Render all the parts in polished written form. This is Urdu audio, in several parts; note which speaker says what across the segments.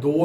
Speaker 1: 2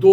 Speaker 1: 2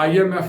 Speaker 1: IMF,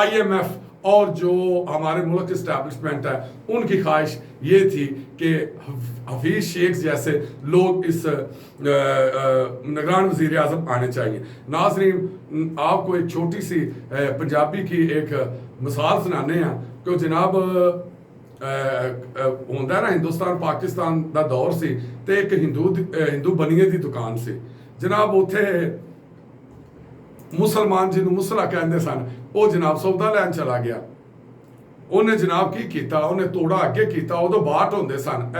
Speaker 1: IMF اور جو ہمارے ملک اسٹیبلشمنٹ ہے ان کی خواہش یہ تھی کہ حفیظ شیخ جیسے لوگ اس نگران وزیر اعظم آنے چاہیے۔ ناظرین، آپ کو ایک چھوٹی سی پنجابی کی ایک مثال سنانے ہیں کہ جناب ہوتا ہے نا ہندوستان پاکستان دا دور سی تے ایک ہندو بنیے دی دکان سی جناب، اتھے مسلمان جنہوں مسلا کہندے سن وہ جناب سودا لین چلا گیا، انہیں جناب کی کیتا، انہیں توڑا اگے کیتا، وہ تو باٹ ہوندے سن،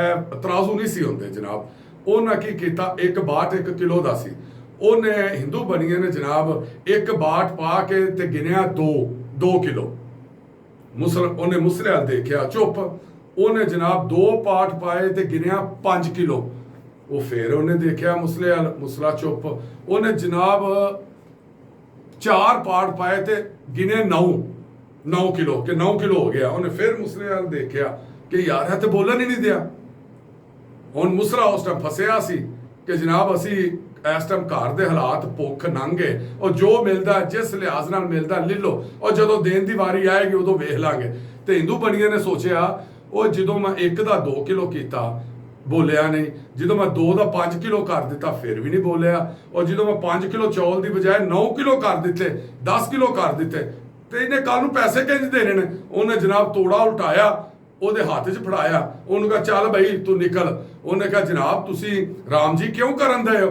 Speaker 1: ترازو نہیں سی ہوندے جناب، انہیں کی کیتا ایک باٹ 1 کلو دا سی، انہیں ہندو بنیے نے جناب ایک باٹ پا کے تے گنیا 2 کلو، انہیں مسلے دیکھیا چپ، انہیں جناب 2 پاٹ پائے تے گنیا 5 کلو، وہ پھر انہیں دیکھیا مسلا چپ، انہیں جناب 4 پاٹ پائے تے گنے 9 کلو کہ 9 کلو ہو گیا، انہیں پھر مسلے دیکھیا کہ یار ہے تے بولن ہی نہیں دیا، ان مسلا اس ٹائم پھسیا سی کہ جناب اسی اس ٹائم گھر دے حالات بھوک ننگے اور جو ملدا جس لحاظ نال ملدا لے لو اور جدوں دین دی واری آئے گی ادو ویکھ لاں گے۔ تے ہندو بنیے نے سوچیا وہ جدوں میں 1 دا 2 کلو کیتا بولیا نہیں، جدوں میں 2 دا 5 کلو کر دیتا پھر بھی نہیں بولیا، اور جدوں میں 5 کلو چول دی بجائے 9 کلو کر دیتے 10 کلو کر دیتے تے انہیں کل نوں پیسے کنج دینے نے، انہیں جناب توڑا الٹایا وہ دے ہاتھ چ پھڑایا، انہوں کہا چل بھائی تو نکل، انہیں کہا جناب تسی رام جی کیوں کرن دے ہو،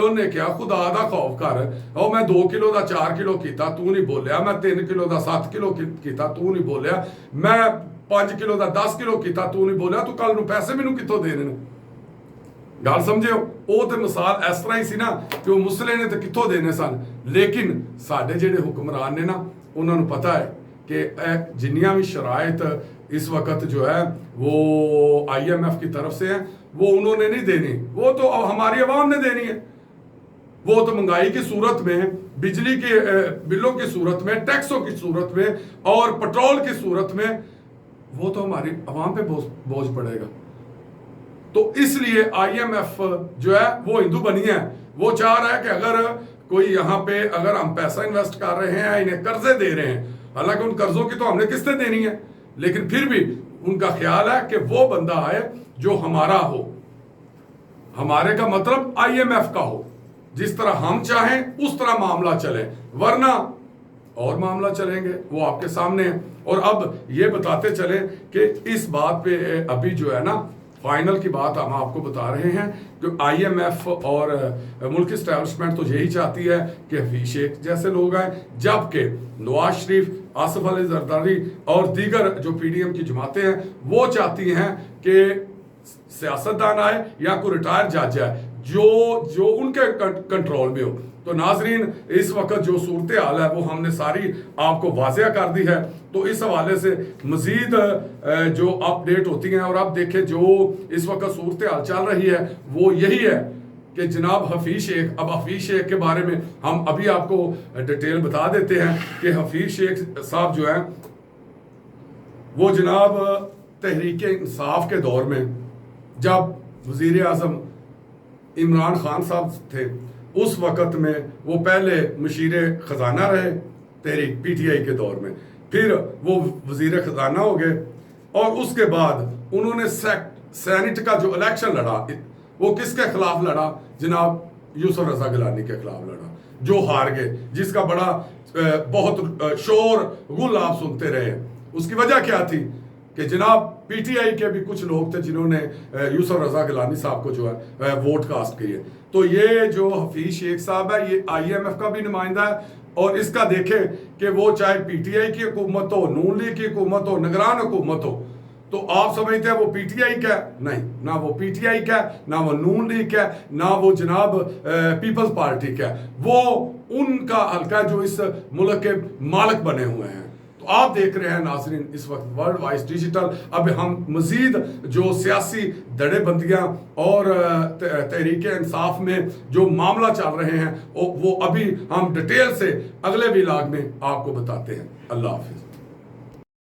Speaker 1: انہیں کہا خدا دا خوف کر، او میں 2 کلو دا 4 کلو کیتا تو نہیں بولیا، میں 3 کلو دا 7 کلو کیتا تو نہیں بولیا، میں 5 کلو دا 10 کلو کیتا تو نہیں بولیا، تو کل نوں پیسے مینوں کتوں دینے نے؟ گل سمجھے ہو؟ وہ تے مثال اس طرح ہی سی نا کہ وہ مسلے نے تے کتوں دینے سن، لیکن ساڈے جڑے حکمران نے نا انہوں نے پتا ہے کہ جنیاں بھی شرائط اس وقت جو ہے وہ IMF کی طرف سے ہیں وہ انہوں نے نہیں دینی، وہ تو ہماری عوام نے دینی ہے، وہ تو مہنگائی کی صورت میں، بجلی کے بلوں کی صورت میں، ٹیکسوں کی صورت میں اور پٹرول کی صورت میں وہ تو ہماری عوام پہ بوجھ پڑے گا۔ تو اس لیے IMF جو ہے وہ ہندو بنی ہے، وہ چاہ رہا ہے کہ اگر کوئی یہاں پہ اگر ہم پیسہ انویسٹ کر رہے ہیں انہیں قرضے دے رہے ہیں، حالانکہ ان قرضوں کی تو ہم نے قسطیں دینی ہے، لیکن پھر بھی ان کا خیال ہے کہ وہ بندہ آئے جو ہمارا ہو، ہمارے کا مطلب IMF کا ہو، جس طرح ہم چاہیں اس طرح معاملہ چلے، ورنہ اور معاملہ چلیں گے وہ آپ کے سامنے ہیں۔ اور اب یہ بتاتے چلیں کہ اس بات پہ ابھی جو ہے نا فائنل کی بات ہم آپ کو بتا رہے ہیں کہ IMF اور ملک اسٹیبلشمنٹ تو یہی چاہتی ہے کہ حفیظ شیخ جیسے لوگ آئیں، جبکہ نواز شریف، آصف علی زرداری اور دیگر جو PDM کی جماعتیں ہیں وہ چاہتی ہیں کہ سیاستدان آئے یا کوئی ریٹائر جج ہے جو ان کے کنٹرول میں ہو۔ تو ناظرین اس وقت جو صورتحال ہے وہ ہم نے ساری آپ کو واضح کر دی ہے، تو اس حوالے سے مزید جو اپ ڈیٹ ہوتی ہیں اور اب دیکھیں جو اس وقت صورتحال چل رہی ہے وہ یہی ہے کہ جناب حفیظ شیخ، اب حفیظ شیخ کے بارے میں ہم ابھی آپ کو ڈیٹیل بتا دیتے ہیں کہ حفیظ شیخ صاحب جو ہیں وہ جناب تحریک انصاف کے دور میں جب وزیر اعظم عمران خان صاحب تھے اس وقت میں وہ پہلے مشیر خزانہ رہے تحریک PTI کے دور میں، پھر وہ وزیر خزانہ ہو گئے، اور اس کے بعد انہوں نے سینٹ کا جو الیکشن لڑا وہ کس کے خلاف لڑا؟ جناب یوسف رضا گیلانی کے خلاف لڑا، جو ہار گئے، جس کا بڑا بہت شور غل آپ سنتے رہے۔ اس کی وجہ کیا تھی کہ جناب PTI کے بھی کچھ لوگ تھے جنہوں نے یوسف رضا گیلانی صاحب کو جو ہے ووٹ کاسٹ کیے۔ تو یہ جو حفیظ شیخ صاحب ہے یہ IMF کا بھی نمائندہ ہے، اور اس کا دیکھیں کہ وہ چاہے PTI کی حکومت ہو، نون لیگ کی حکومت ہو، نگران حکومت ہو، تو آپ سمجھتے ہیں وہ PTI کا ہے؟ نہیں، نہ وہ PTI کا ہے، نہ وہ نون لیگ کا ہے، نہ وہ جناب پیپلز پارٹی کا ہے، وہ ان کا حلقہ جو اس ملک کے مالک بنے ہوئے ہیں۔ تو آپ دیکھ رہے ہیں ناظرین اس وقت ورلڈ وائز ڈیجیٹل، اب ہم مزید جو سیاسی دڑے بندیاں اور تحریک انصاف میں جو معاملہ چل رہے ہیں وہ ابھی ہم ڈیٹیل سے اگلے ولاگ میں آپ کو بتاتے ہیں۔ اللہ حافظ۔